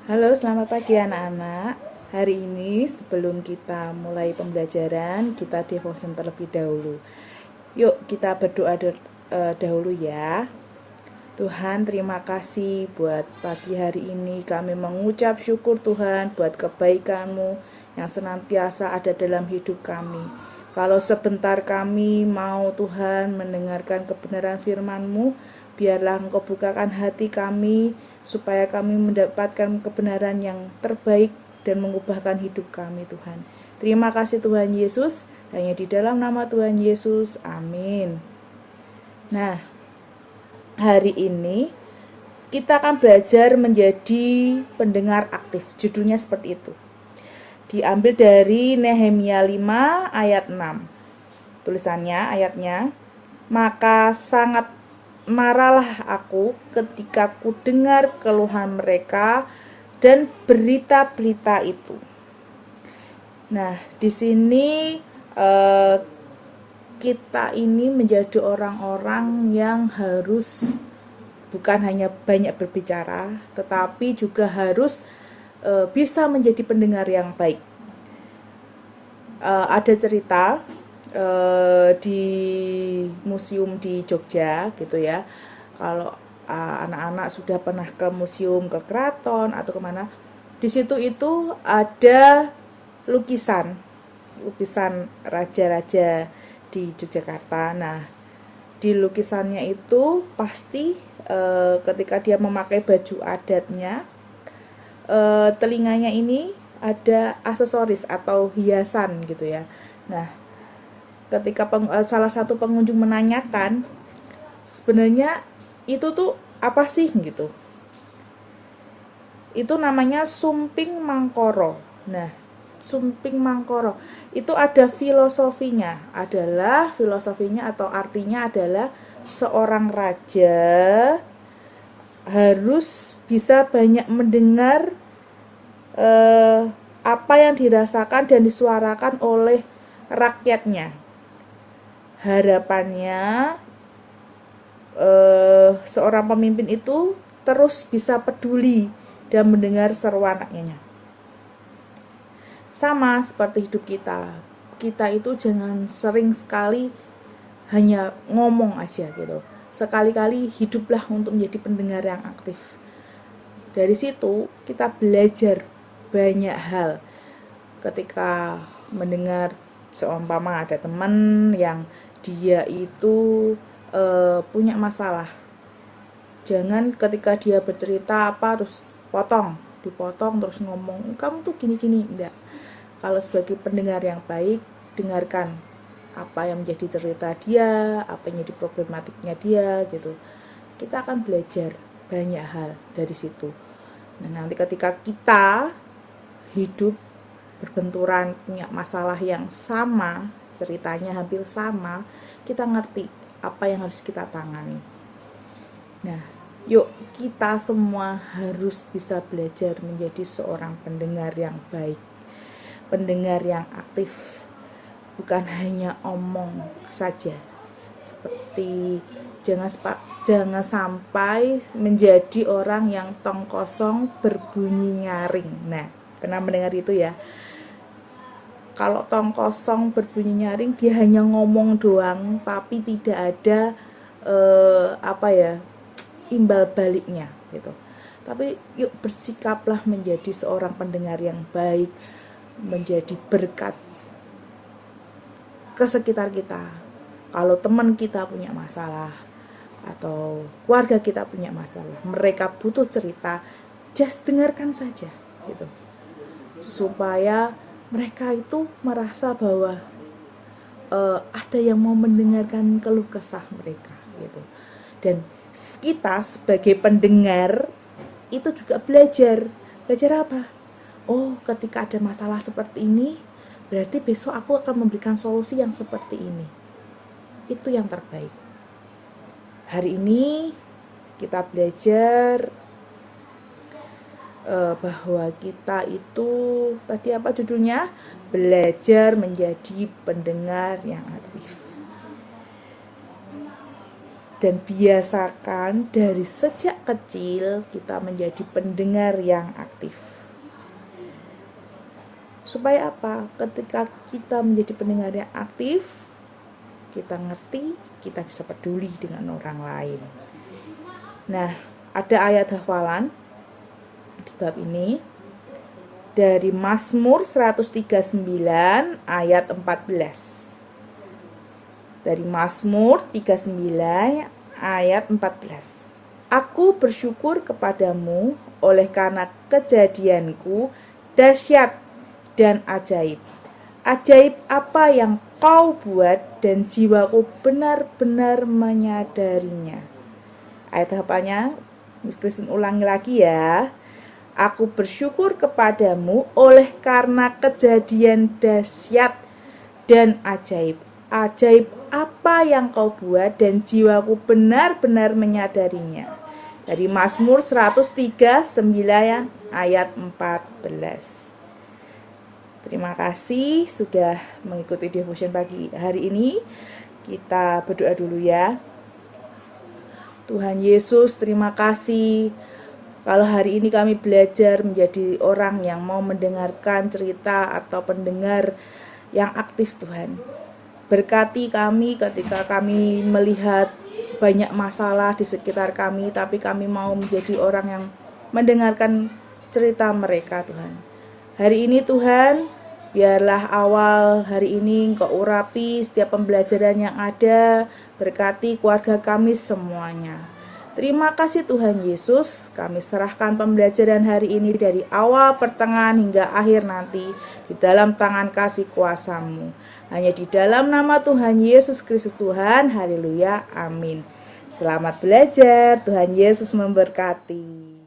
Halo, selamat pagi anak-anak. Hari ini sebelum kita mulai pembelajaran, kita devotion terlebih dahulu. Yuk kita berdoa dahulu ya. Tuhan, terima kasih buat pagi hari ini. Kami mengucap syukur Tuhan buat kebaikan-Mu yang senantiasa ada dalam hidup kami. Kalau sebentar kami mau Tuhan mendengarkan kebenaran firman-Mu, biarlah Engkau bukakan hati kami supaya kami mendapatkan kebenaran yang terbaik dan mengubahkan hidup kami Tuhan. Terima kasih Tuhan Yesus, hanya di dalam nama Tuhan Yesus. Amin. Nah, hari ini kita akan belajar menjadi pendengar aktif. Judulnya seperti itu. Diambil dari Nehemia 5 ayat 6. Tulisannya, ayatnya, maka sangat marahlah aku ketika ku dengar keluhan mereka dan berita-berita itu. Nah, di sini kita ini menjadi orang-orang yang harus bukan hanya banyak berbicara, tetapi juga harus bisa menjadi pendengar yang baik. Ada cerita di museum di Jogja gitu ya. Kalau anak-anak sudah pernah ke museum, ke keraton atau kemana, di situ itu ada lukisan raja-raja di Yogyakarta. Nah, di lukisannya itu pasti ketika dia memakai baju adatnya, telinganya ini ada aksesoris atau hiasan gitu ya. Nah, ketika salah satu pengunjung menanyakan, sebenarnya itu tuh apa sih gitu. Itu namanya sumping mangkoro. Nah, sumping mangkoro itu ada filosofinya. Filosofinya atau artinya adalah seorang raja harus bisa banyak mendengar apa yang dirasakan dan disuarakan oleh rakyatnya. Harapannya seorang pemimpin itu terus bisa peduli dan mendengar seruan rakyatnya. Sama seperti hidup kita. Kita itu jangan sering sekali hanya ngomong aja gitu. Sekali-kali hiduplah untuk menjadi pendengar yang aktif. Dari situ kita belajar banyak hal. Ketika mendengar seumpama ada teman yang dia itu punya masalah, jangan ketika dia bercerita apa terus dipotong terus ngomong kamu tuh gini-gini. Enggak. Kalau sebagai pendengar yang baik, dengarkan apa yang menjadi cerita dia, apa yang menjadi problematiknya dia gitu. Kita akan belajar banyak hal dari situ. Nah, nanti ketika kita hidup berbenturan punya masalah yang sama, ceritanya hampir sama, kita ngerti apa yang harus kita tangani. Nah, yuk kita semua harus bisa belajar menjadi seorang pendengar yang baik, pendengar yang aktif, bukan hanya omong saja. Seperti jangan sampai menjadi orang yang tong kosong berbunyi nyaring. Nah, pernah mendengar itu ya? Kalau tong kosong berbunyi nyaring, dia hanya ngomong doang, tapi tidak ada imbal baliknya gitu. Tapi yuk bersikaplah menjadi seorang pendengar yang baik, menjadi berkat ke sekitar kita. Kalau teman kita punya masalah atau keluarga kita punya masalah, mereka butuh cerita, just dengarkan saja gitu. Supaya mereka itu merasa bahwa ada yang mau mendengarkan keluh kesah mereka gitu. Dan kita sebagai pendengar itu juga belajar apa? Oh, ketika ada masalah seperti ini, berarti besok aku akan memberikan solusi yang seperti ini. Itu yang terbaik. Hari ini kita belajar bahwa kita itu tadi apa judulnya? Belajar menjadi pendengar yang aktif. Dan biasakan dari sejak kecil kita menjadi pendengar yang aktif. Supaya apa? Ketika kita menjadi pendengar yang aktif, kita ngerti, kita bisa peduli dengan orang lain. Nah, ada ayat hafalan di bab ini dari Mazmur 139 ayat 14. Dari Mazmur 39 ayat 14. Aku bersyukur kepadamu oleh karena kejadianku dahsyat dan ajaib. Ajaib apa yang kau buat dan jiwaku benar-benar menyadarinya. Ayat hafalnya Miss Kristen ulangi lagi ya. Aku bersyukur kepadamu oleh karena kejadian dahsyat dan ajaib. Ajaib apa yang kau buat dan jiwaku benar-benar menyadarinya. Dari Mazmur 139 ayat 14. Terima kasih sudah mengikuti devotion pagi hari ini. Kita berdoa dulu ya. Tuhan Yesus, terima kasih kalau hari ini kami belajar menjadi orang yang mau mendengarkan cerita atau pendengar yang aktif Tuhan. Berkati kami ketika kami melihat banyak masalah di sekitar kami, tapi kami mau menjadi orang yang mendengarkan cerita mereka Tuhan. Hari ini Tuhan, biarlah awal hari ini Engkau urapi setiap pembelajaran yang ada, berkati keluarga kami semuanya. Terima kasih Tuhan Yesus, kami serahkan pembelajaran hari ini dari awal, pertengahan, hingga akhir nanti di dalam tangan kasih kuasa-Mu. Hanya di dalam nama Tuhan Yesus Kristus Tuhan, haleluya, amin. Selamat belajar, Tuhan Yesus memberkati.